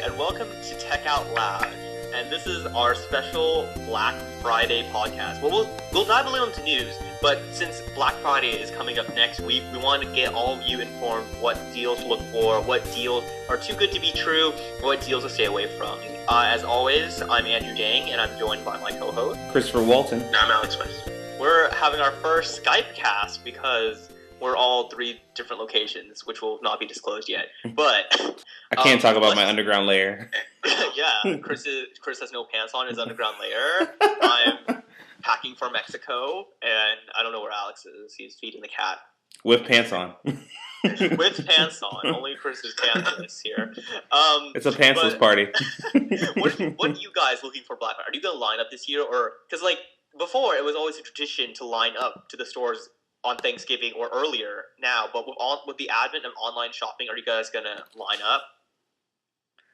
and welcome to Tech Out Loud. And this is our special Black Friday podcast. Well, we'll dive a little into news, but since Black Friday is coming up next week, we want to get all of you informed what deals to look for, what deals are too good to be true, what deals to stay away from. As always, I'm Andrew Dang, and I'm joined by my co-host, Christopher Walton. And I'm Alex Weston. We're having our first Skype cast because we're all three different locations, which will not be disclosed yet. But I can't talk about my underground lair. Yeah, Chris has no pants on his underground lair. I'm packing for Mexico, and I don't know where Alex is. He's feeding the cat. With pants on. With pants on. Only Chris is pantless here. It's a pantsless party. What are you guys looking for Black Friday? Are you going to line up this year? Or because before, it was always a tradition to line up to the stores on Thanksgiving or earlier now, but with the advent of online shopping, are you guys going to line up?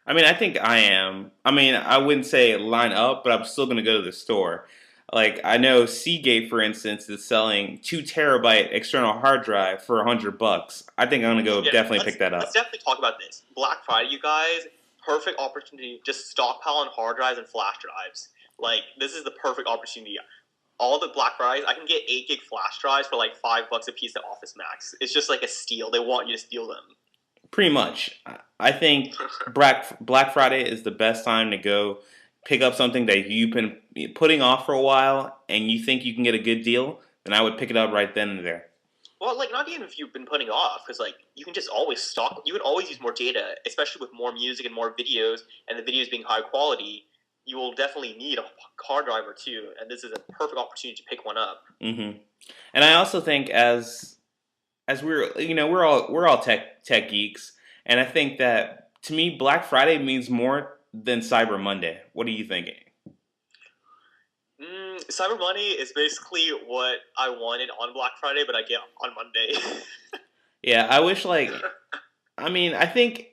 I mean, I think I am. I mean, I wouldn't say line up, but I'm still going to go to the store. Like, I know Seagate, for instance, is selling 2 terabyte external hard drive for $100. I think I'm going to go definitely pick that up. Let's definitely talk about this. Black Friday, you guys, perfect opportunity to just stockpile on hard drives and flash drives. Like, this is the perfect opportunity. All the Black Fridays, I can get 8 gig flash drives for like $5 a piece at Office Max. It's just like a steal. They want you to steal them. Pretty much. I think Black Friday is the best time to go pick up something that you've been putting off for a while and you think you can get a good deal, then I would pick it up right then and there. Well, like, not even if you've been putting off, because, like, you can just always stock. You can always use more data, especially with more music and more videos, and the videos being high quality. You will definitely need a hard drive or two, and this is a perfect opportunity to pick one up. Mm-hmm. And I also think as we're all tech geeks, and I think that to me Black Friday means more than Cyber Monday. What are you thinking? Cyber Monday is basically what I wanted on Black Friday, but I get on Monday. Yeah, I wish I think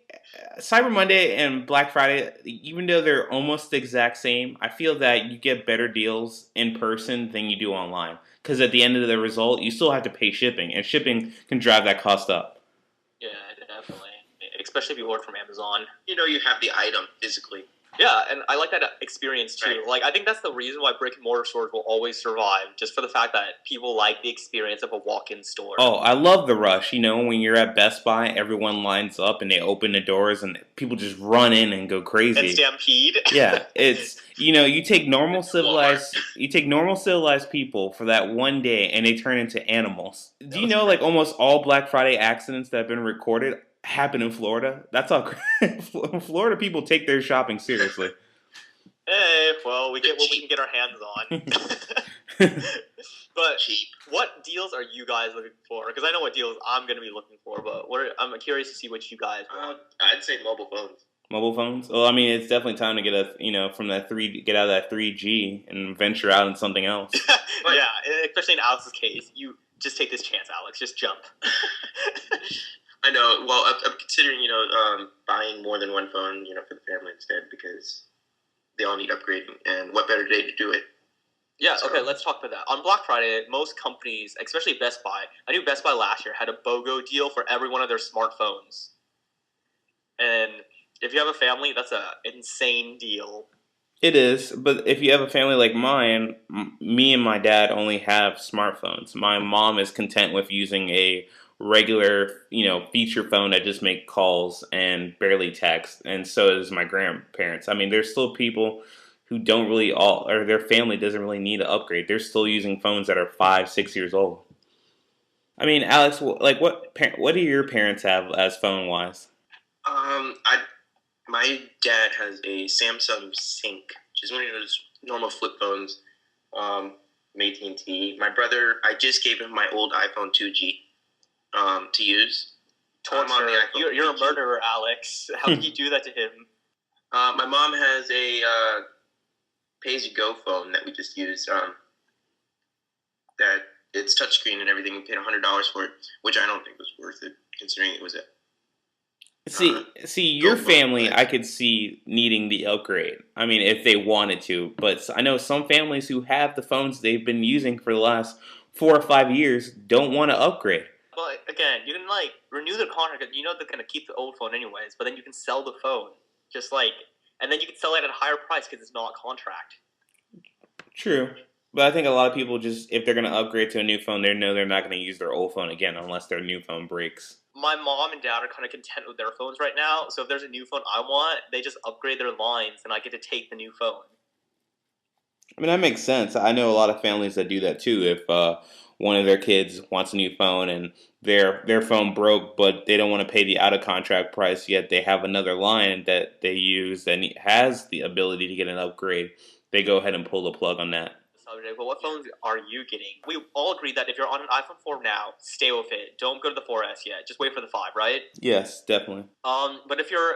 Cyber Monday and Black Friday, even though they're almost the exact same, I feel that you get better deals in person than you do online. Because at the end of the result, you still have to pay shipping, and shipping can drive that cost up. Yeah, definitely. Especially if you order from Amazon. You know you have the item physically. Yeah, and I like that experience too. Right. Like, I think that's the reason why brick and mortar stores will always survive, just for the fact that people like the experience of a walk-in store. Oh, I love the rush. You know, when you're at Best Buy, everyone lines up and they open the doors and people just run in and go crazy. And stampede. Yeah, it's, you take normal civilized people for that one day and they turn into animals. Do you know, like, almost all Black Friday accidents that have been recorded happen in Florida? That's how Florida people take their shopping seriously. Hey, well, we get what we can get our hands on. But what deals are you guys looking for? Because I know what deals I'm going to be looking for, but I'm curious to see what you guys want. I'd say mobile phones. Mobile phones? Well, I mean, it's definitely time to get get out of that 3G and venture out in something else. Yeah, especially in Alex's case. You just take this chance, Alex. Just jump. I know. Well, I'm considering, buying more than one phone, for the family instead, because they all need upgrading. And what better day to do it? Yeah, okay, let's talk about that. On Black Friday, most companies, especially Best Buy, I knew Best Buy last year had a BOGO deal for every one of their smartphones. And if you have a family, that's an insane deal. It is, but if you have a family like mine, me and my dad only have smartphones. My mom is content with using a regular, feature phone that just make calls and barely text, and so does my grandparents. I mean, there's still people who don't really or their family doesn't really need to upgrade. They're still using phones that are 5-6 years old. I mean, Alex, what do your parents have as phone wise? My dad has a Samsung Sync, which is one of those normal flip phones, from AT&T. My brother, I just gave him my old iPhone 2G. To use. Torture. You're a murderer, Alex. How did you do that to him? My mom has a pay-as-you-go phone that we just use. That it's touchscreen and everything. We paid $100 for it, which I don't think was worth it, considering it was a. See, your family, I could see needing the upgrade. I mean, if they wanted to, but I know some families who have the phones they've been using for the last 4 or 5 years don't want to upgrade. But again, you can renew the contract. You know they're gonna keep the old phone anyways, but then you can sell the phone. Just like, and then you can sell it at a higher price because it's not contract. True. But I think a lot of people just, if they're going to upgrade to a new phone, they know they're not going to use their old phone again unless their new phone breaks. My mom and dad are kind of content with their phones right now, so if there's a new phone I want, they just upgrade their lines and I get to take the new phone. I mean, that makes sense. I know a lot of families that do that too. If one of their kids wants a new phone and their phone broke, but they don't want to pay the out of contract price, yet they have another line that they use that has the ability to get an upgrade, they go ahead and pull the plug on that. Subject, but what phones are you getting? We all agree that if you're on an iPhone 4 now, stay with it. Don't go to the 4S yet. Just wait for the 5, right? Yes, definitely. But if you're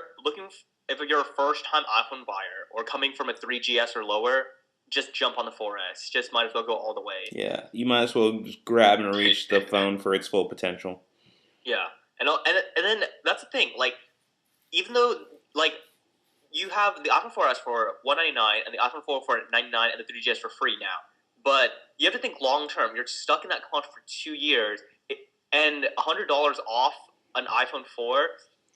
if you're a first-time iPhone buyer or coming from a 3GS or lower, just jump on the 4S. Just might as well go all the way. Yeah, you might as well just grab and reach the phone for its full potential. Yeah, and then that's the thing. Like, even though like you have the iPhone 4S for $199 and the iPhone 4 for $99 and the 3GS for free now, but you have to think long term. You're stuck in that contract for 2 years, and $100 off an iPhone 4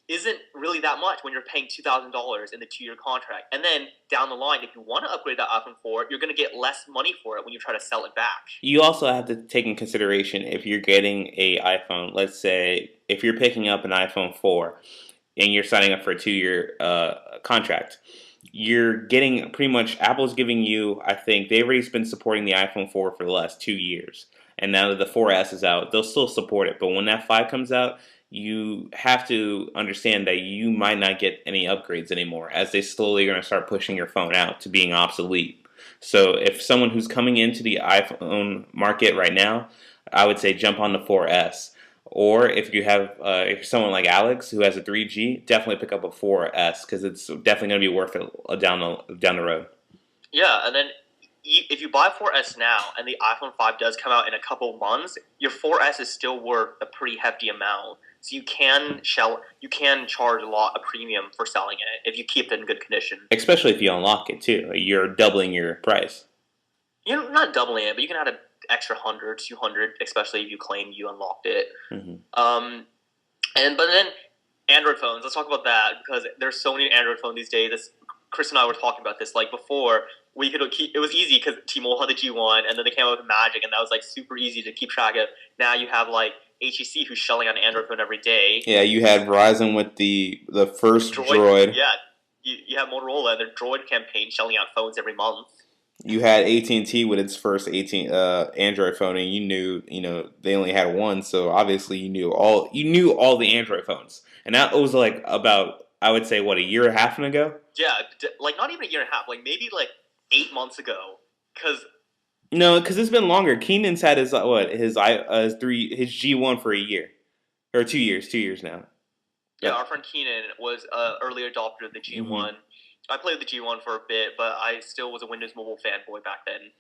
isn't really that much when you're paying $2,000 in the 2-year contract. And then down the line, if you want to upgrade that iPhone 4, you're going to get less money for it when you try to sell it back. You also have to take in consideration if you're getting a iPhone. Let's say if you're picking up an iPhone 4 and you're signing up for a 2-year contract, you're getting pretty much Apple's giving you. I think they've already been supporting the iPhone 4 for the last 2 years, and now that the 4S is out, they'll still support it. But when that 5 comes out, you have to understand that you might not get any upgrades anymore, as they slowly are going to start pushing your phone out to being obsolete. So if someone who's coming into the iPhone market right now, I would say jump on the 4S. Or if you have, if you're someone like Alex who has a 3G, definitely pick up a 4S because it's definitely going to be worth it down the road. Yeah, and then if you buy 4S now and the iPhone 5 does come out in a couple months, your 4S is still worth a pretty hefty amount. So you can charge a premium for selling it if you keep it in good condition. Especially if you unlock it too, you're doubling your price. You're not doubling it, but you can add an extra 100, 200, especially if you claim you unlocked it. Mm-hmm. But then Android phones. Let's talk about that because there's so many Android phones these days. Chris and I were talking about this. Like before, it was easy because T-Mobile had the G1, and then they came out with Magic, and that was like super easy to keep track of. Now you have like HEC who's shelling on an Android phone every day. Yeah, you had Verizon with the first Droid. Yeah, you have Motorola, their Droid campaign, shelling out phones every month. You had AT&T with its first Android phone, and you knew they only had one, so obviously you knew all the Android phones, and that was like about, I would say, what, a year and a half ago? Yeah, like not even a year and a half, like maybe like 8 months ago, because. No, because it's been longer. Keenan's had his G1 for a year, or 2 years, 2 years now. Yeah, our friend Keenan was an early adopter of the G1. Mm-hmm. I played the G1 for a bit, but I still was a Windows Mobile fanboy back then.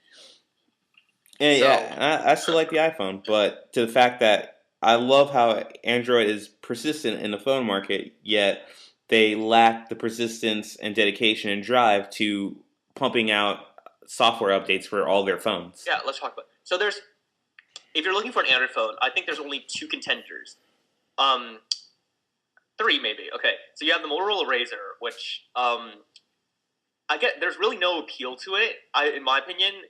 Yeah, I still like the iPhone, but to the fact that I love how Android is persistent in the phone market, yet they lack the persistence and dedication and drive to pumping out software updates for all their phones. Yeah, let's talk about it. So if you're looking for an Android phone, I think there's only 2 contenders. 3 maybe. Okay, so you have the Motorola Razr, which there's really no appeal to it, in my opinion,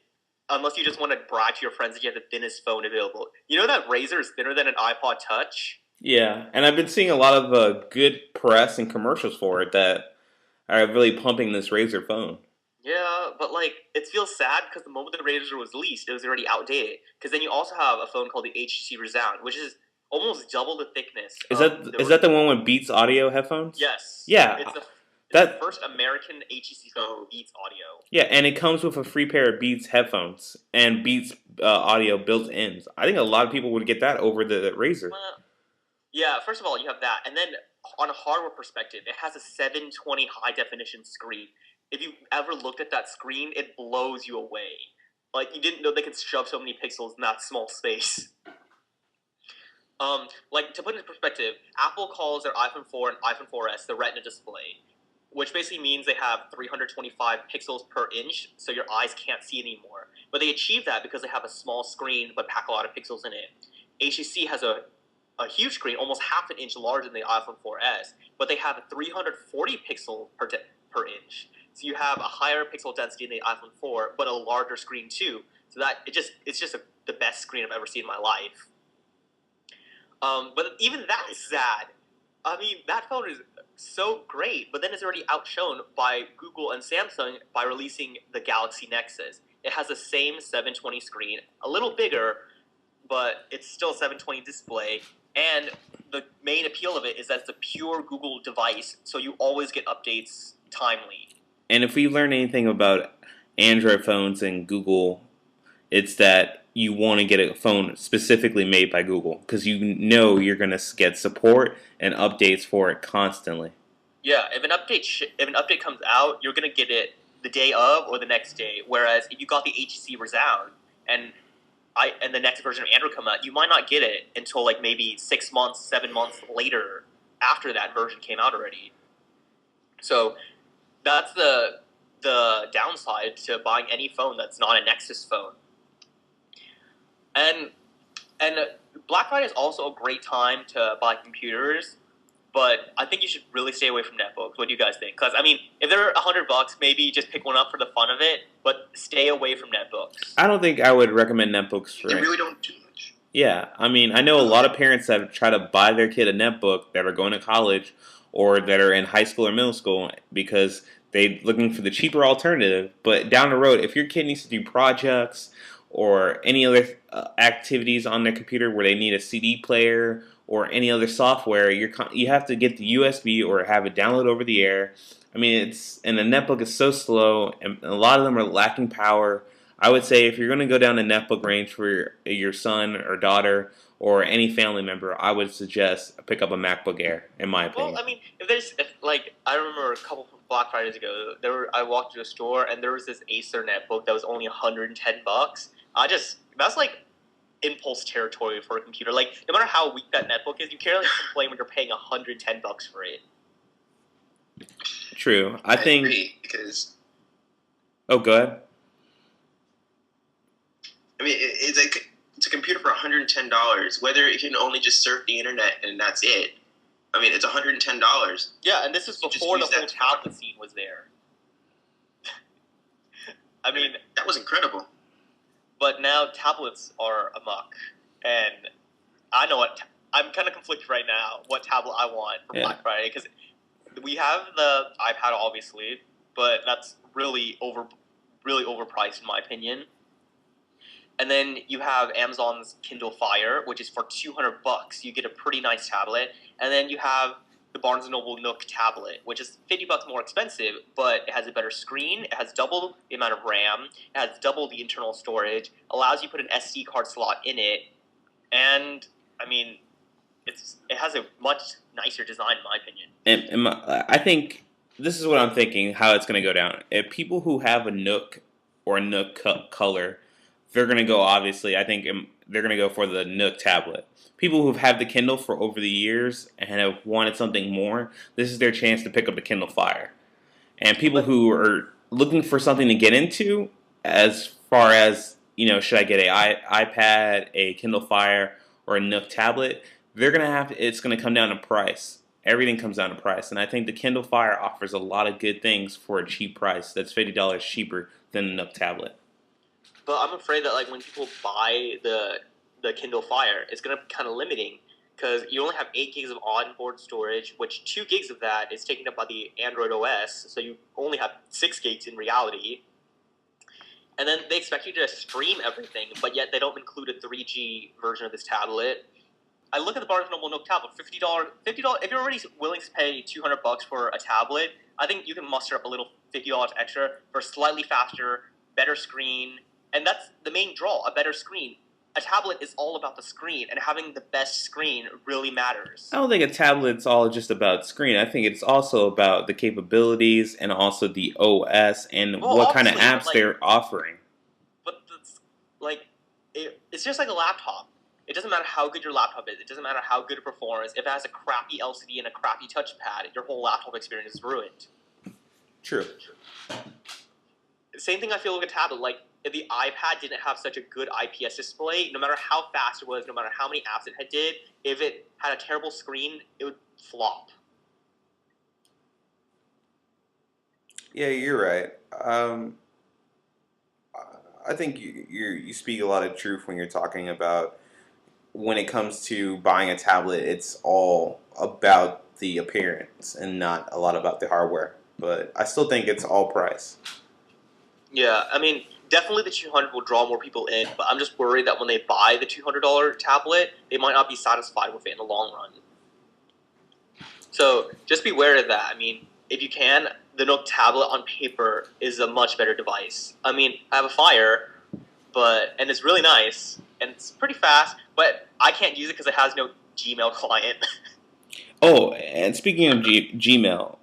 unless you just want to brag to your friends that you have the thinnest phone available. You know that Razr is thinner than an iPod Touch? Yeah, and I've been seeing a lot of good press and commercials for it that are really pumping this Razr phone. Yeah, but like it feels sad because the moment the Razr was released, it was already outdated. Because then you also have a phone called the HTC Resound, which is almost double the thickness. Is that the one with Beats audio headphones? Yes. Yeah. It's the first American HTC phone with Beats audio. Yeah, and it comes with a free pair of Beats headphones and Beats audio built-in. I think a lot of people would get that over the Razr. Yeah, first of all, you have that. And then on a hardware perspective, it has a 720 high-definition screen. If you ever looked at that screen, it blows you away. Like, you didn't know they could shove so many pixels in that small space. Like, to put it in perspective, Apple calls their iPhone 4 and iPhone 4S the Retina display, which basically means they have 325 pixels per inch, so your eyes can't see anymore. But they achieve that because they have a small screen but pack a lot of pixels in it. HTC has a a huge screen, almost half an inch larger than the iPhone 4S, but they have a 340 pixel per inch. So you have a higher pixel density in the iPhone 4, but a larger screen too. So that it's just the best screen I've ever seen in my life. But even that is sad. I mean, that phone is so great, but then it's already outshone by Google and Samsung by releasing the Galaxy Nexus. It has the same 720 screen, a little bigger, but it's still a 720 display. And the main appeal of it is that it's a pure Google device, so you always get updates timely. And if we learn anything about Android phones and Google, it's that you want to get a phone specifically made by Google because you know you're going to get support and updates for it constantly. Yeah, if an update comes out, you're going to get it the day of or the next day. Whereas if you got the HTC Resound and the next version of Android come out, you might not get it until like maybe 6 months, 7 months later after that version came out already. So that's the downside to buying any phone that's not a Nexus phone. And Black Friday is also a great time to buy computers, but I think you should really stay away from netbooks. What do you guys think? Because I mean, if they're $100, maybe just pick one up for the fun of it, but stay away from netbooks. I don't think I would recommend netbooks for They it. really don't do much. Yeah, I mean, I know a lot of parents that try to buy their kid a netbook that are going to college or that are in high school or middle school because they're looking for the cheaper alternative. But down the road, if your kid needs to do projects or any other activities on their computer where they need a CD player or any other software, you have to get the USB or have it download over the air. I mean, the netbook is so slow, and a lot of them are lacking power. I would say if you're going to go down the netbook range for your son or daughter or any family member, I would suggest pick up a MacBook Air, in my opinion. Well, I mean, I remember a couple Black Fridays ago, I walked to a store and there was this Acer netbook that was only $110. That's like impulse territory for a computer. Like, no matter how weak that netbook is, you can't really complain when you're paying $110 for it. True. I agree, because... Oh, go ahead. I mean, it's a computer for $110. Whether it can only just surf the internet and that's it. I mean, it's $110. Yeah, and this is before the whole tablet scene was there. I mean, that was incredible. But now tablets are amok, and I know I'm kind of conflicted right now what tablet I want for Black Friday, because we have the iPad, obviously, but that's really overpriced in my opinion. And then you have Amazon's Kindle Fire, which is for $200. You get a pretty nice tablet. And then you have the Barnes & Noble Nook tablet, which is $50 more expensive, but it has a better screen. It has double the amount of RAM. It has double the internal storage. Allows you to put an SD card slot in it. And, I mean, it has a much nicer design, in my opinion. And I think this is what I'm thinking, how it's going to go down. If people who have a Nook or a Nook color, they're going to go, obviously, I think they're going to go for the Nook tablet. People who've had the Kindle for over the years and have wanted something more, this is their chance to pick up the Kindle Fire. And people who are looking for something to get into, as far as, should I get an iPad, a Kindle Fire, or a Nook tablet, it's going to come down to price. Everything comes down to price. And I think the Kindle Fire offers a lot of good things for a cheap price. That's $50 cheaper than the Nook tablet. But I'm afraid that when people buy the Kindle Fire, it's going to be kind of limiting because you only have 8 gigs of onboard storage, which 2 gigs of that is taken up by the Android OS, so you only have 6 gigs in reality. And then they expect you to stream everything, but yet they don't include a 3G version of this tablet. I look at the Barnes & Noble Nook tablet, $50. If you're already willing to pay $200 for a tablet, I think you can muster up a little $50 extra for a slightly faster, better screen. And that's the main draw, a better screen. A tablet is all about the screen, and having the best screen really matters. I don't think a tablet's all just about screen. I think it's also about the capabilities and also the OS and what kind of apps they're offering. But it's just like a laptop. It doesn't matter how good your laptop is. It doesn't matter how good it performs. If it has a crappy LCD and a crappy touchpad, your whole laptop experience is ruined. True. Same thing I feel with a tablet. if the iPad didn't have such a good IPS display, no matter how fast it was, no matter how many apps it did, if it had a terrible screen, it would flop. Yeah, you're right. I think you speak a lot of truth when you're talking about when it comes to buying a tablet. It's all about the appearance and not a lot about the hardware. But I still think it's all price. Yeah, I mean, definitely the 200 will draw more people in, but I'm just worried that when they buy the $200 tablet, they might not be satisfied with it in the long run. So just be aware of that. I mean, if you can, the Nook tablet on paper is a much better device. I mean, I have a Fire, and it's really nice, and it's pretty fast, but I can't use it because it has no Gmail client. Oh, and speaking of Gmail,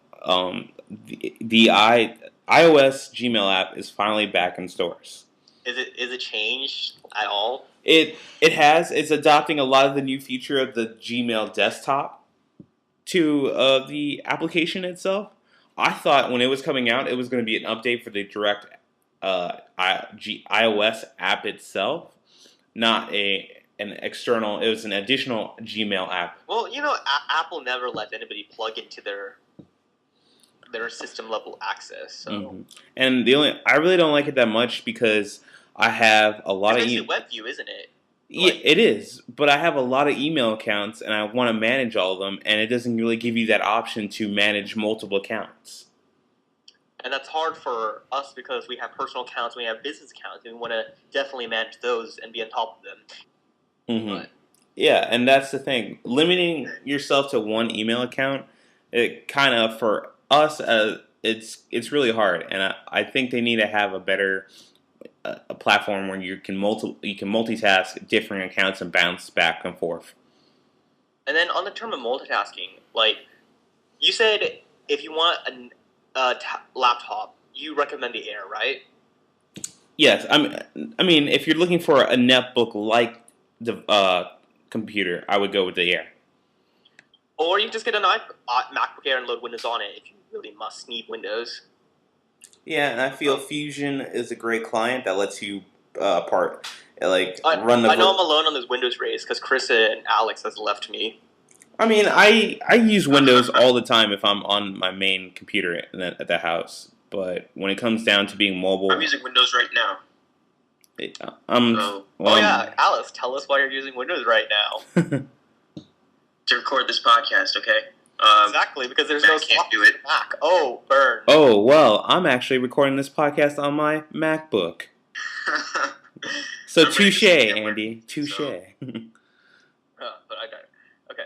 the iOS Gmail app is finally back in stores. Is it changed at all? It's adopting a lot of the new feature of the Gmail desktop to the application itself. I thought when it was coming out, it was going to be an update for the direct iOS app itself, not an external. It was an additional Gmail app. Well, Apple never lets anybody plug into their system level access. So. Mm-hmm. And I really don't like it that much because I have a lot of web view, isn't it? Yeah, it is, but I have a lot of email accounts and I want to manage all of them, and it doesn't really give you that option to manage multiple accounts. And that's hard for us because we have personal accounts, we have business accounts, and we want to definitely manage those and be on top of them. Mm-hmm. Yeah, and that's the thing. Limiting yourself to one email account, it kind of, for us, it's really hard, and I think they need to have a better a platform where you can multitask different accounts and bounce back and forth. And then on the term of multitasking, like you said, if you want a laptop, you recommend the Air, right? Yes, I mean, if you're looking for a netbook-like computer, I would go with the Air. Or you can just get a MacBook Air and load Windows on it if you really must need Windows. Yeah, and I feel Fusion is a great client that lets you run the. I know I'm alone on this Windows race because Chris and Alex has left me. I mean, I use Windows all the time if I'm on my main computer at the house. But when it comes down to being mobile, I'm using Windows right now. Yeah, Alex, tell us why you're using Windows right now. To record this podcast, okay? Exactly, because there's Mac no can't do it. Mac. Oh, burn. Oh, well, I'm actually recording this podcast on my MacBook. So touche, Andy. Touche. But I got it. Okay.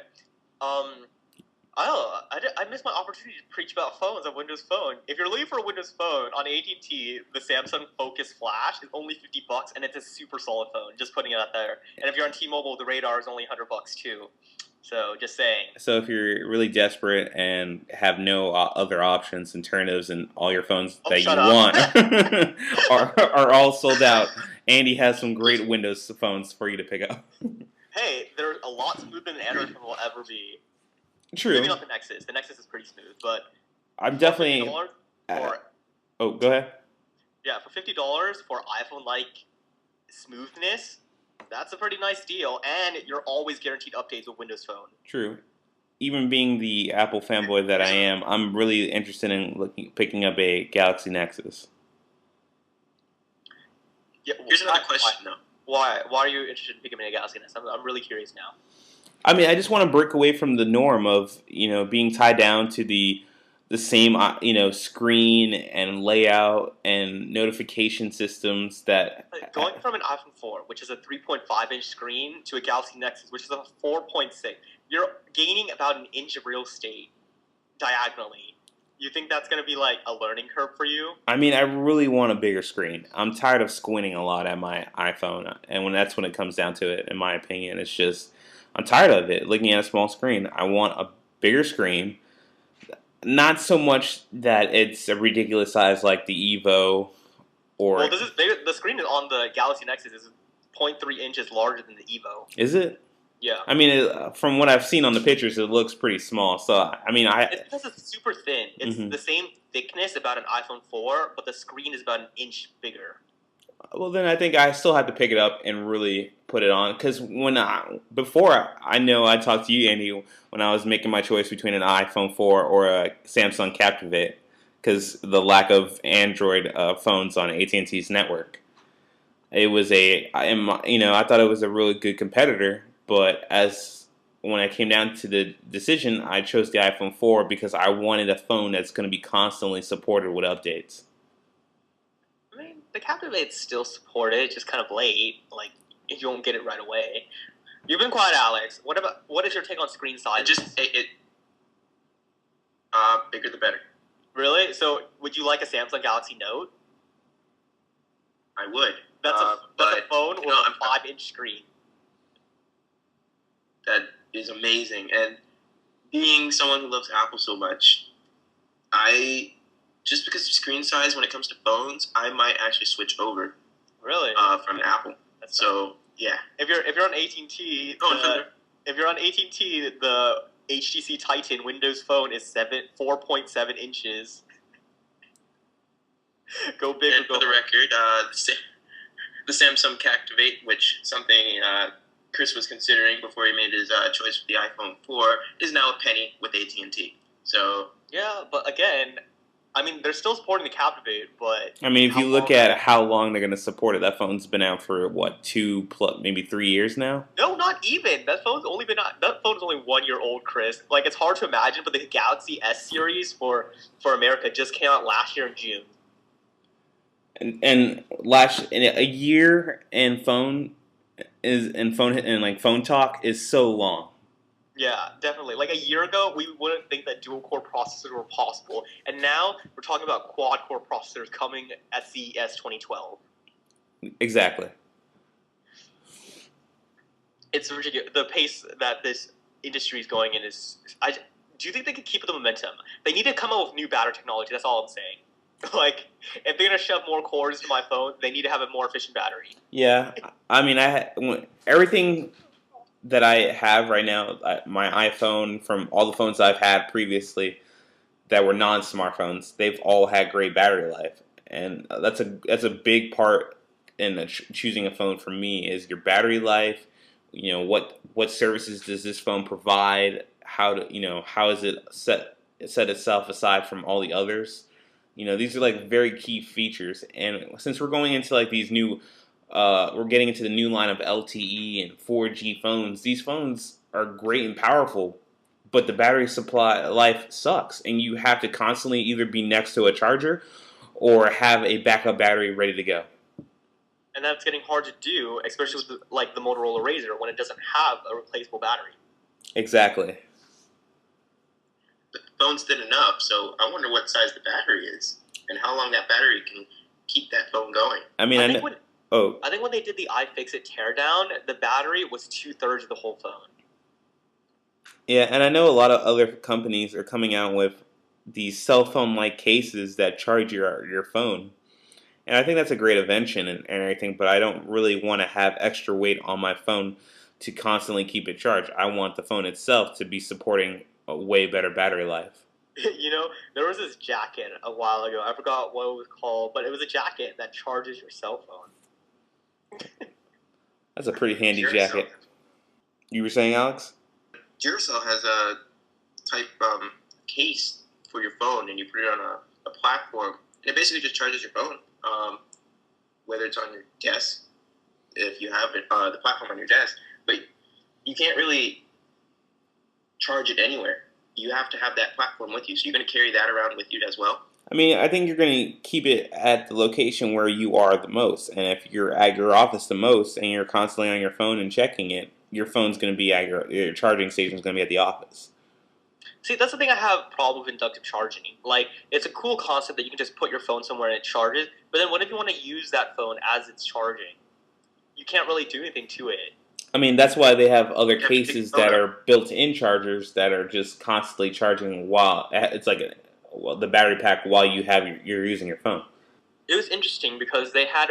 I missed my opportunity to preach about phones on Windows Phone. If you're looking for a Windows Phone on AT&T, the Samsung Focus Flash is only $50, and it's a super solid phone. Just putting it out there. And if you're on T-Mobile, the Radar is only $100 too. So, just saying. So if you're really desperate and have no other options and alternatives, and all your phones that you want are all sold out, Andy has some great Windows phones for you to pick up. Hey, they're a lot smoother than Android phone will ever be. True. Maybe not the Nexus. The Nexus is pretty smooth, but I'm definitely. Oh, go ahead. Yeah, for $50 for iPhone-like smoothness, that's a pretty nice deal, and you're always guaranteed updates with Windows Phone. True. Even being the Apple fanboy that I am, I'm really interested in picking up a Galaxy Nexus. Yeah, here's another question, though. Why are you interested in picking up a Galaxy Nexus? I'm really curious now. I mean, I just want to break away from the norm of being tied down to the same screen and layout and notification systems that going from an iPhone 4, which is a 3.5-inch screen, to a Galaxy Nexus, which is a 4.6, you're gaining about an inch of real estate diagonally. You think that's going to be like a learning curve for you? I mean, I really want a bigger screen. I'm tired of squinting a lot at my iPhone, and that's when it comes down to it, in my opinion. It's just, I'm tired of it, looking at a small screen. I want a bigger screen. Not so much that it's a ridiculous size like the Evo, or... Well, this is bigger. The screen on the Galaxy Nexus is 0.3 inches larger than the Evo. Is it? Yeah. I mean, from what I've seen on the pictures, it looks pretty small. So, I mean, It's because it's super thin. It's the same thickness about an iPhone 4, but the screen is about an inch bigger. Well, then I think I still have to pick it up and really put it on because before I know I talked to you, Andy, when I was making my choice between an iPhone 4 or a Samsung Captivate because the lack of Android phones on AT&T's network. It was I thought it was a really good competitor, but when I came down to the decision, I chose the iPhone 4 because I wanted a phone that's going to be constantly supported with updates. I mean, the Captivate's still supported, just kind of late. Like, if you won't get it right away. You've been quiet, Alex. What is your take on screen size? Bigger the better. Really? So, would you like a Samsung Galaxy Note? I would. That's a phone with a 5-inch screen. That is amazing. And being someone who loves Apple so much, just because of screen size when it comes to phones, I might actually switch over. Really? From Apple. So yeah. If you're on AT&T, if you're on AT&T, the HTC Titan Windows Phone is 4.7 inches. Go big and or go for the record, the Samsung Captivate, which something Chris was considering before he made his choice for the iPhone 4, is now a penny with AT&T. So yeah, but again, I mean, they're still supporting the Captivate, but I mean, if you look at how long they're going to support it, that phone's been out for what, 2+ maybe 3 years now. No, not even. That phone's only 1 year old, Chris. Like, it's hard to imagine, but the Galaxy S series for America just came out last year in June. And in a year and phone talk is so long. Yeah, definitely. Like a year ago, we wouldn't think that dual-core processors were possible, and now we're talking about quad-core processors coming at CES 2012. Exactly. It's ridiculous. The pace that this industry is going in is. Do you think they can keep the momentum? They need to come up with new battery technology. That's all I'm saying. Like, if they're gonna shove more cores into my phone, they need to have a more efficient battery. Yeah, I mean, everything that I have right now, my iPhone, from all the phones I've had previously that were non-smartphones, they've all had great battery life, and that's a big part in choosing a phone for me is your battery life. You know, what services does this phone provide? How is it set itself aside from all the others? You know, these are like very key features, and since we're going into like these new, we're getting into the new line of LTE and 4G phones. These phones are great and powerful, but the battery supply life sucks, and you have to constantly either be next to a charger or have a backup battery ready to go. And that's getting hard to do, especially with the Motorola Razr when it doesn't have a replaceable battery. Exactly. The phone's thin enough, so I wonder what size the battery is and how long that battery can keep that phone going. I mean, I think when they did the iFixit teardown, the battery was 2/3 of the whole phone. Yeah, and I know a lot of other companies are coming out with these cell phone-like cases that charge your phone. And I think that's a great invention and everything, but I don't really want to have extra weight on my phone to constantly keep it charged. I want the phone itself to be supporting a way better battery life. You know, there was this jacket a while ago. I forgot what it was called, but it was a jacket that charges your cell phone. That's a pretty handy jacket. You were saying, Alex? Duracell has a type case for your phone, and you put it on a platform, and it basically just charges your phone. Whether it's on your desk, if you have it, the platform on your desk, but you can't really charge it anywhere. You have to have that platform with you, so you're going to carry that around with you as well. I mean, I think you're going to keep it at the location where you are the most, and if you're at your office the most, and you're constantly on your phone and checking it, your phone's going to be at your charging station's going to be at the office. See, that's the thing I have a problem with inductive charging. Like, it's a cool concept that you can just put your phone somewhere and it charges, but then what if you want to use that phone as it's charging? You can't really do anything to it. I mean, that's why they have other cases that are built-in chargers that are just constantly charging while it's like the battery pack while you're using your phone. It was interesting because they had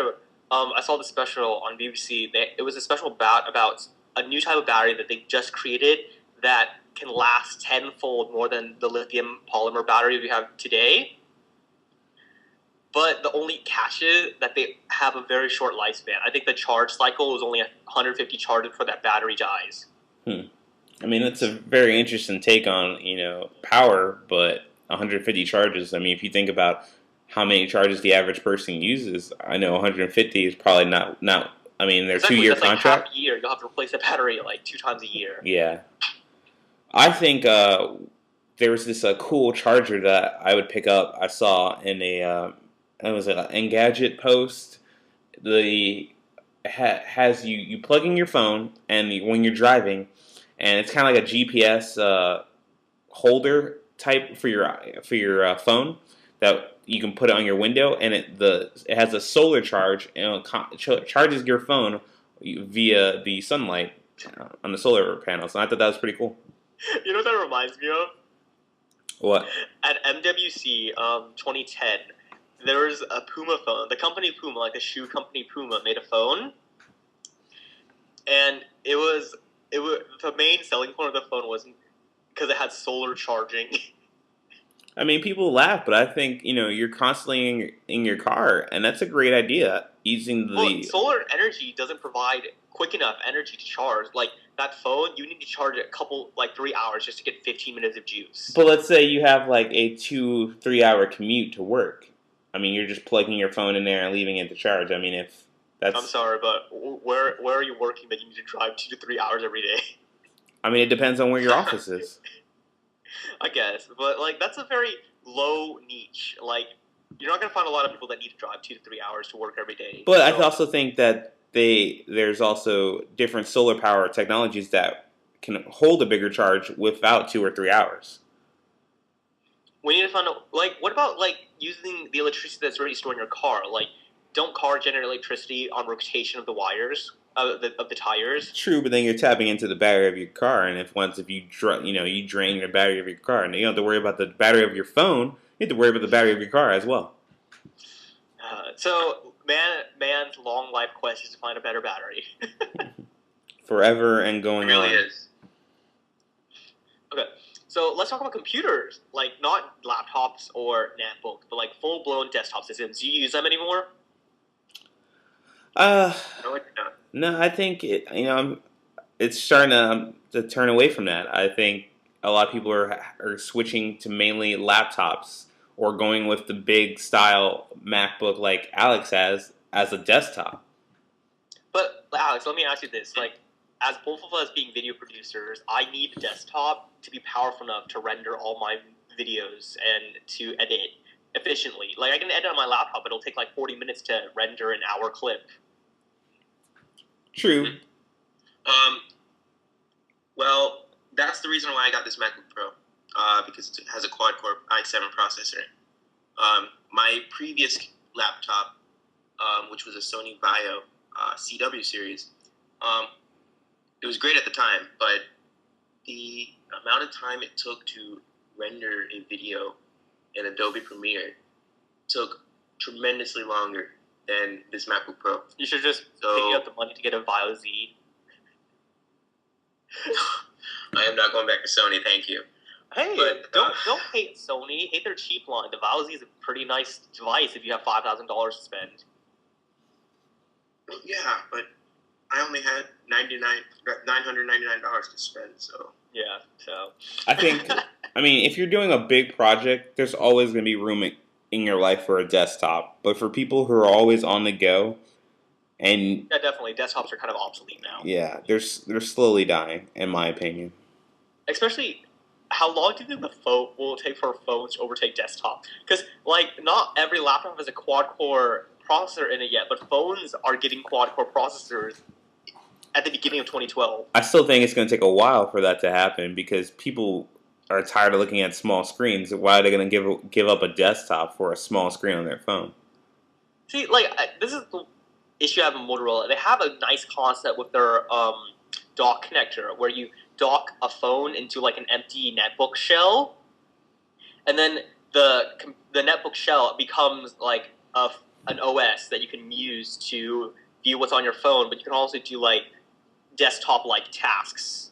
I saw the special on BBC. It was a special about a new type of battery that they just created that can last tenfold more than the lithium polymer battery we have today. but the only catch is that they have a very short lifespan. I think the charge cycle is only 150 charges before that battery dies. I mean, that's a very interesting take on, power, but 150 charges. I mean, if you think about how many charges the average person uses, I know 150 is probably not. I mean, they're Exactly, 2-year that's like contract. half a year. You'll have to replace the battery like 2 times a year. Yeah, I think there was this cool charger that I would pick up. I saw in it was an Engadget post. The has you plug in your phone and when you're driving, and it's kind of like a GPS holder type for your phone that you can put it on your window, and it has a solar charge and it charges your phone via the sunlight on the solar panels. And I thought that was pretty cool. You know what that reminds me of? What? At MWC 2010, there was a Puma phone. The company Puma, like the shoe company Puma, made a phone, and it was the main selling point of the phone was because it had solar charging. I mean, people laugh, but I think you're constantly in your car, and that's a great idea. Using Well, solar energy doesn't provide quick enough energy to charge. Like that phone, you need to charge it 3 hours just to get 15 minutes of juice. But let's say you have like a 2-3 hour commute to work. I mean, you're just plugging your phone in there and leaving it to charge. I mean, if that's... I'm sorry, but where are you working that you need to drive 2 to 3 hours every day? I mean, it depends on where your office is. I guess, but like that's a very low niche. Like you're not gonna find a lot of people that need to drive 2 to 3 hours to work every day. But I also think that there's also different solar power technologies that can hold a bigger charge without 2 or 3 hours. We need to find out, what about using the electricity that's already stored in your car? Like, don't cars generate electricity on rotation of the wires of the tires? True, but then you're tapping into the battery of your car, and if you drain the battery of your car, and you don't have to worry about the battery of your phone, you have to worry about the battery of your car as well. So, man's long life quest is to find a better battery. Forever and going It really on. is. Okay, so let's talk about computers. Like, not laptops or netbooks, but like full-blown desktop systems. Do you use them anymore? No, it's not. No, I think it's starting to turn away from that. I think a lot of people are switching to mainly laptops or going with the big style MacBook like Alex has as a desktop. But Alex, let me ask you this: as both of us being video producers, I need a desktop to be powerful enough to render all my videos and to edit efficiently. Like I can edit on my laptop, but it'll take 40 minutes to render an hour clip. True. Well, that's the reason why I got this MacBook Pro, because it has a quad-core i7 processor. My previous laptop, which was a Sony Vaio CW series, it was great at the time, but the amount of time it took to render a video in Adobe Premiere took tremendously longer than this MacBook Pro. You should just pay up the money to get a Vaio Z. I am not going back to Sony, thank you. Hey, But, don't hate Sony. Hate their cheap line. The Vaio Z is a pretty nice device if you have $5,000 to spend. Well, yeah, but I only had $999 to spend, so... Yeah, so... I think, if you're doing a big project, there's always going to be room in your life for a desktop. But for people who are always on the go, and... Yeah, definitely. Desktops are kind of obsolete now. Yeah, they're slowly dying, in my opinion. Especially, how long do you think will it take for phones to overtake desktop? Because, not every laptop has a quad-core processor in it yet, but phones are getting quad-core processors at the beginning of 2012. I still think it's going to take a while for that to happen because people are tired of looking at small screens. Why are they going to give up a desktop for a small screen on their phone? See, this is the issue I have in Motorola. They have a nice concept with their dock connector where you dock a phone into an empty netbook shell, and then the netbook shell becomes an OS that you can use to view what's on your phone, but you can also do desktop-like tasks.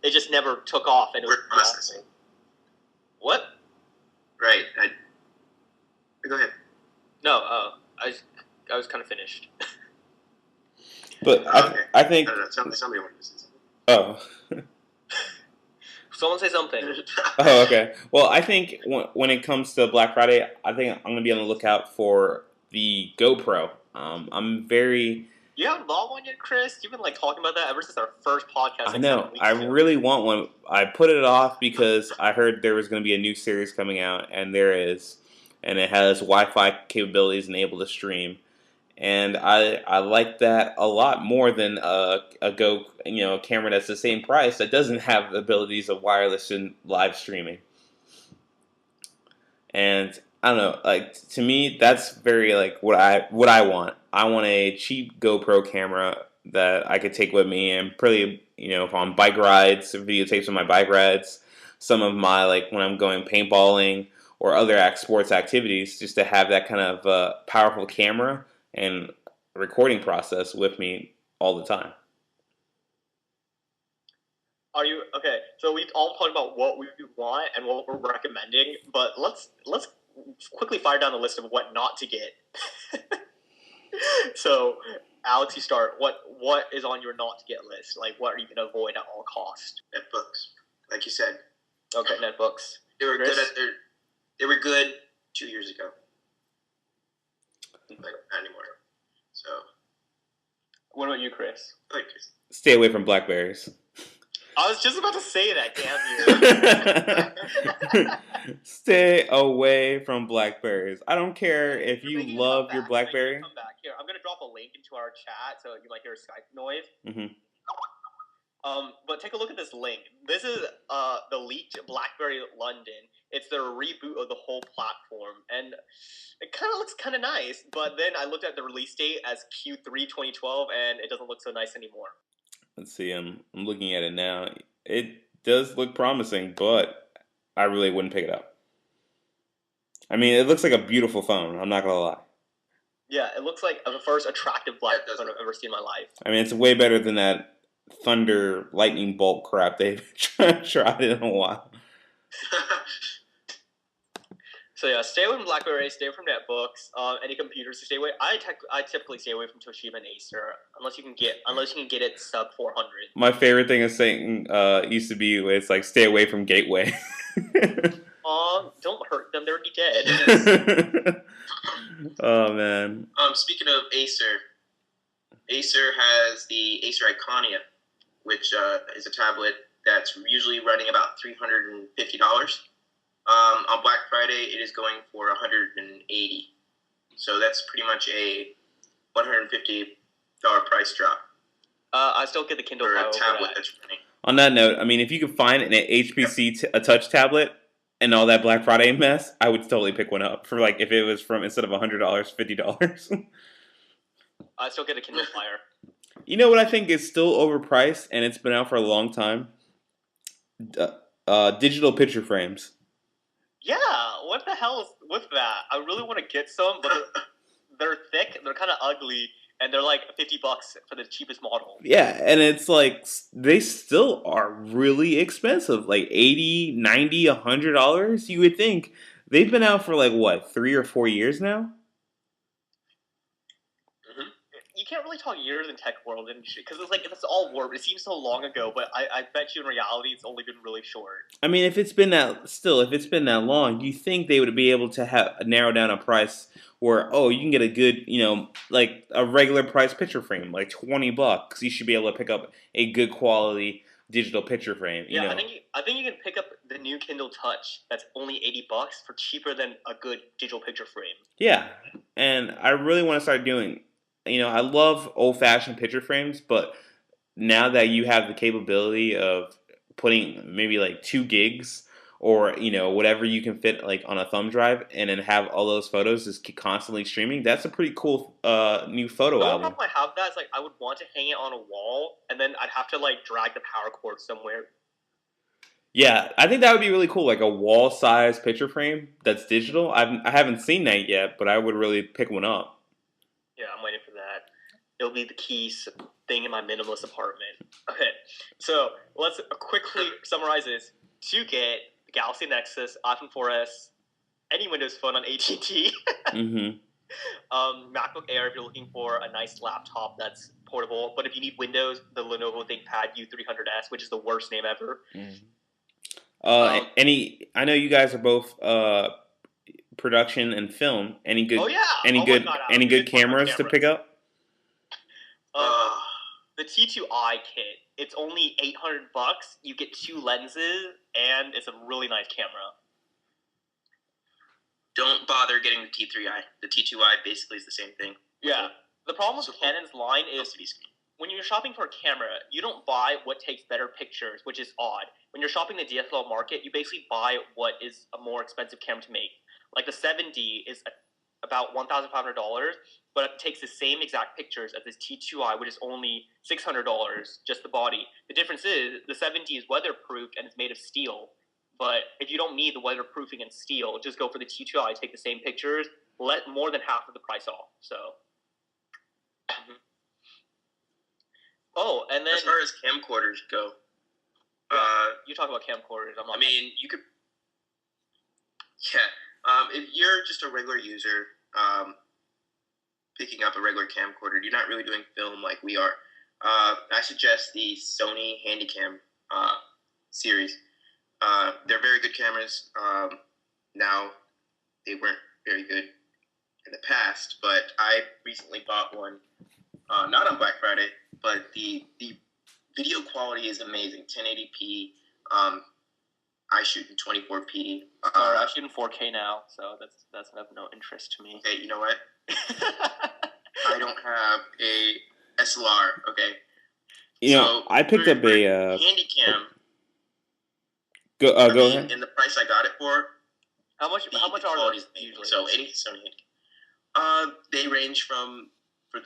It just never took off, and it was Word processing. What? Right. Go ahead. No, I was kind of finished. But Okay. I think. I don't know. Somebody wanted to say something. Oh. Someone say something. Oh, okay. Well, I think when it comes to Black Friday, I think I'm going to be on the lookout for the GoPro. I'm very. You haven't bought one yet, Chris? You've been like talking about that ever since our first podcast. I Like know. 7 weeks I ago. really want one. I put it off because I heard there was going to be a new series coming out, and there is, and it has Wi-Fi capabilities and able to stream. And I like that a lot more than a camera that's the same price that doesn't have the abilities of wireless and live streaming. And I don't know, like to me, that's very like what I want. I want a cheap GoPro camera that I could take with me and pretty if on bike rides, videotapes of my bike rides, some of my like when I'm going paintballing or other sports activities, just to have that kind of powerful camera and recording process with me all the time. Are you okay? So we've all talked about what we want and what we're recommending, but let's quickly fire down the list of what not to get. So, Alex, you start. What is on your not to get list? Like, what are you going to avoid at all costs? Netbooks, like you said. Okay, netbooks. They were Chris? good. They were good 2 years ago. Like not anymore. So. What about you, Chris? Like, Stay away from Blackberries. I was just about to say that, damn you. Stay away from Blackberries. I don't care if You're you making a love your comeback. Blackberry. Come back here. I'm gonna drop a link into our chat so you might hear a Skype noise. Mm-hmm. But take a look at this link. This is the leaked BlackBerry London. It's their reboot of the whole platform, and it kind of looks kind of nice. But then I looked at the release date as Q3 2012, and it doesn't look so nice anymore. Let's see. I'm looking at it now. It does look promising, but I really wouldn't pick it up. I mean, it looks like a beautiful phone. I'm not gonna lie. Yeah, it looks like the first attractive BlackBerry phone I've ever seen in my life. I mean, it's way better than that thunder lightning bolt crap they've tried in a while. So yeah, stay away from BlackBerry, stay away from netbooks, any computers to stay away. I typically stay away from Toshiba and Acer unless you can get it sub 400. My favorite thing is saying used to be it's like stay away from Gateway. Don't hurt them; they're already dead. Oh man. Speaking of Acer has the Acer Iconia, which is a tablet that's usually running about $350. On Black Friday, it is going for $180. So that's pretty much a $150 price drop. I still get the Kindle for a Fire tablet that's running. On that note, I mean, if you could find an HPC a touch tablet and all that Black Friday mess, I would totally pick one up for like if it was from instead of $100, $50. I still get a Kindle Fire. You know what I think is still overpriced and it's been out for a long time? Digital picture frames. Yeah, what the hell is with that? I really want to get some, but they're thick, they're kind of ugly, and they're like $50 for the cheapest model. Yeah, and it's like they still are really expensive, like $80, $90, $100. You would think they've been out for like what 3 or 4 years now. You can't really talk years in tech world industry because it's all warped. It seems so long ago, but I bet you in reality it's only been really short. I mean, if it's been that long, you think they would be able to have narrow down a price where you can get a good, like a regular price picture frame, like $20. You should be able to pick up a good quality digital picture frame. Yeah, I think you can pick up the new Kindle Touch that's only $80 for cheaper than a good digital picture frame. Yeah, and I really want to start doing. I love old-fashioned picture frames, but now that you have the capability of putting maybe like 2 gigs or, whatever you can fit like on a thumb drive and then have all those photos just constantly streaming, that's a pretty cool new photo album. The problem I have that is I would want to hang it on a wall and then I'd have to drag the power cord somewhere. Yeah, I think that would be really cool, like a wall-sized picture frame that's digital. I haven't seen that yet, but I would really pick one up. Yeah, I'm waiting for that. It'll be the key thing in my minimalist apartment. Okay, so let's quickly summarize this. To get the Galaxy Nexus, iPhone 4S, any Windows phone on AT&T. Mm-hmm. MacBook Air if you're looking for a nice laptop that's portable. But if you need Windows, the Lenovo ThinkPad U300S, which is the worst name ever. I know you guys are both production and film. Any good? Oh yeah. Any Oh my good? God, Alex, Any we good didn't talk about cameras to pick up? The T2i kit. It's only $800. You get 2 lenses, and it's a really nice camera. Don't bother getting the T3i. The T2i basically is the same thing. Yeah. The problem with Canon's line is LCD screen. when you're shopping for a camera, you don't buy what takes better pictures, which is odd. When you're shopping the DSLR market, you basically buy what is a more expensive camera to make. Like the 7D is about $1,500, but it takes the same exact pictures as this T2i, which is only $600, just the body. The difference is the 7D is weatherproofed and it's made of steel. But if you don't need the weatherproofing and steel, just go for the T2i, take the same pictures, let more than half of the price off. So. Oh, and then as far as camcorders go, you talk about camcorders. I mean, you could, if you're just a regular user, picking up a regular camcorder, you're not really doing film like we are. I suggest the Sony Handycam series. They're very good cameras. Now, they weren't very good in the past, but I recently bought one, not on Black Friday, but the video quality is amazing. 1080p. I shoot in 24p. I shoot in 4K now, so that's of no interest to me. Okay, you know what? I don't have a SLR. Okay. You know, I picked up a Handycam. Go ahead. And the price I got it for. How much are those usually? So any Sony Handycam. They range from for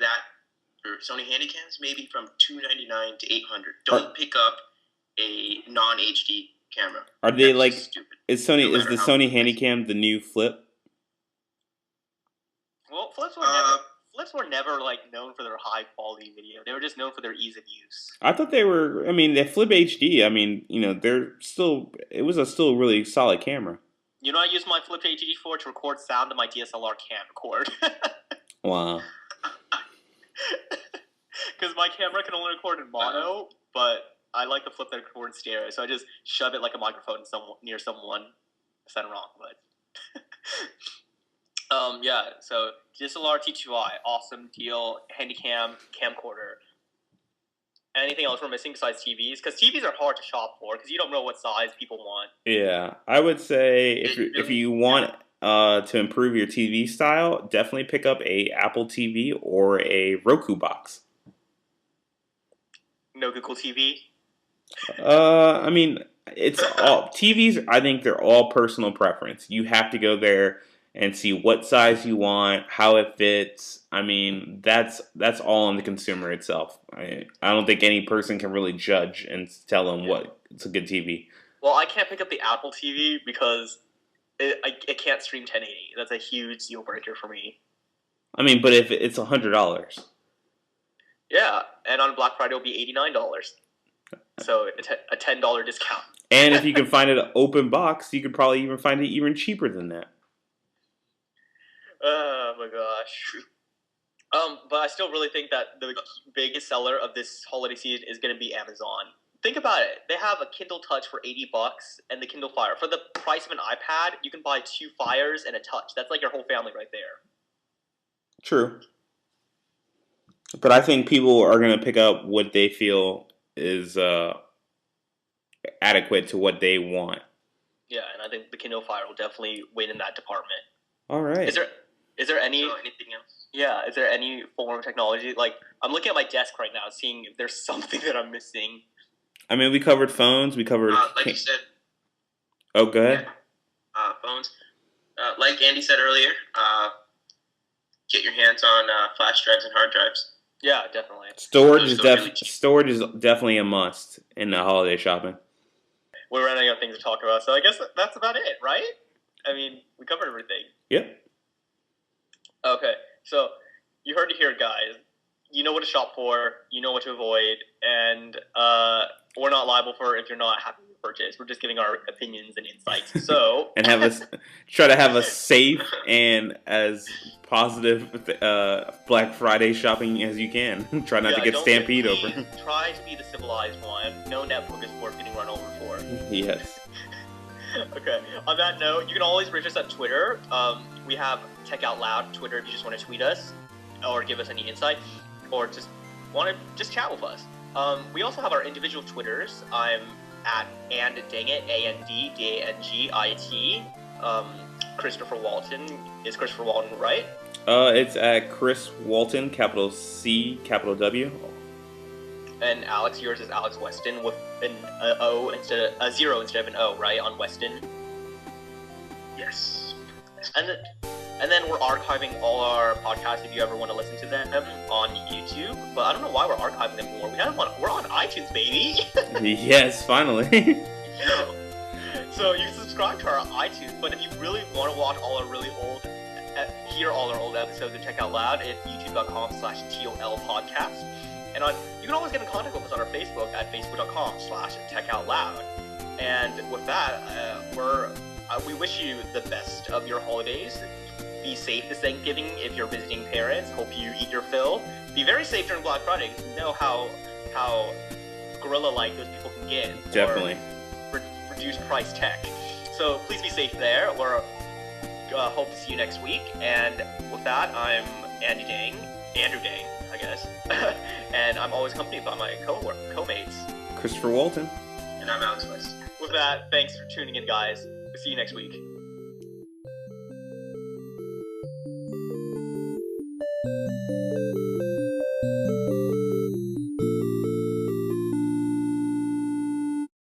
Sony Handycams maybe from $299 to $800. Don't pick up a non-HD camera. Are they like stupid? Is the Sony Handycam the new flip? Well, flips were never like known for their high quality video. They were just known for their ease of use. I thought they were. I mean, they Flip HD. I mean, you know, it was a still really solid camera. You know, I use my Flip HD for to record sound that my DSLR can't record. Wow. Because my camera can only record in mono, but I like the Flip that records stereo, so I just shove it like a microphone near someone. Sound wrong, but so DSLR T2i, awesome deal. Handycam camcorder. Anything else we're missing besides TVs? Because TVs are hard to shop for because you don't know what size people want. Yeah, I would say if you want to improve your TV style, definitely pick up a Apple TV or a Roku box. No Google TV. I mean, it's all TVs. I think they're all personal preference. You have to go there and see what size you want, how it fits. I mean, that's all on the consumer itself. I don't think any person can really judge and tell them what it's a good TV. Well, I can't pick up the Apple TV because it can't stream 1080. That's a huge deal breaker for me. I mean, but if it's $100. Yeah, and on Black Friday it'll be $89. So a $10 discount. And if you can find an open box, you could probably even find it even cheaper than that. Oh my gosh. But I still really think that the biggest seller of this holiday season is going to be Amazon. Think about it. They have a Kindle Touch for $80 and the Kindle Fire. For the price of an iPad, you can buy 2 Fires and a Touch. That's like your whole family right there. True. But I think people are going to pick up what they feel is adequate to what they want. Yeah, and I think the Kindle Fire will definitely win in that department. All right. Is there any anything else? Yeah, is there any form of technology? Like, I'm looking at my desk right now, seeing if there's something that I'm missing. I mean, we covered phones. We covered. Like you said. Oh, go ahead. Yeah. Phones. Like Andy said earlier, get your hands on flash drives and hard drives. Yeah, definitely. Storage is definitely a must in the holiday shopping. We're running out of things to talk about, so I guess that's about it, right? I mean, we covered everything. Yep. Okay, so you heard it here, guys. You know what to shop for, you know what to avoid, and we're not liable for if you're not happy with the purchase. We're just giving our opinions and insights. So and try to have a safe and as positive Black Friday shopping as you can. Try not to get stampede over. Try to be the civilized one. No netbook is worth getting run over for. Yes. Okay. On that note, you can always reach us at Twitter. We have Tech Out Loud Twitter if you just want to tweet us or give us any insight or just want to chat with us. We also have our individual Twitters. I'm at AndDangit, AndDangit. Christopher Walton. Is Christopher Walton right? It's at Chris Walton, capital C, capital W. And Alex, yours is Alex Weston with an O instead of a 0 instead of an O, right? On Weston. Yes. And then we're archiving all our podcasts if you ever want to listen to them on YouTube. But I don't know why we're archiving them more. We're on iTunes, baby. Yes, finally. So you can subscribe to our iTunes. But if you really want to watch hear all our old episodes and check out loud, it's youtube.com/TOL podcast. And you can always get in contact with us on our Facebook at facebook.com/techoutloud. And with that, we wish you the best of your holidays. Be safe this Thanksgiving if you're visiting parents. Hope you eat your fill. Be very safe during Black Friday because you know how guerrilla-like those people can get. Definitely. Reduced price tech. So please be safe there. We're hope to see you next week. And with that, I'm Andrew Dang, I guess. And I'm always accompanied by my co-mates. Christopher Walton. And I'm Alex West. With that, thanks for tuning in, guys. We'll see you next week.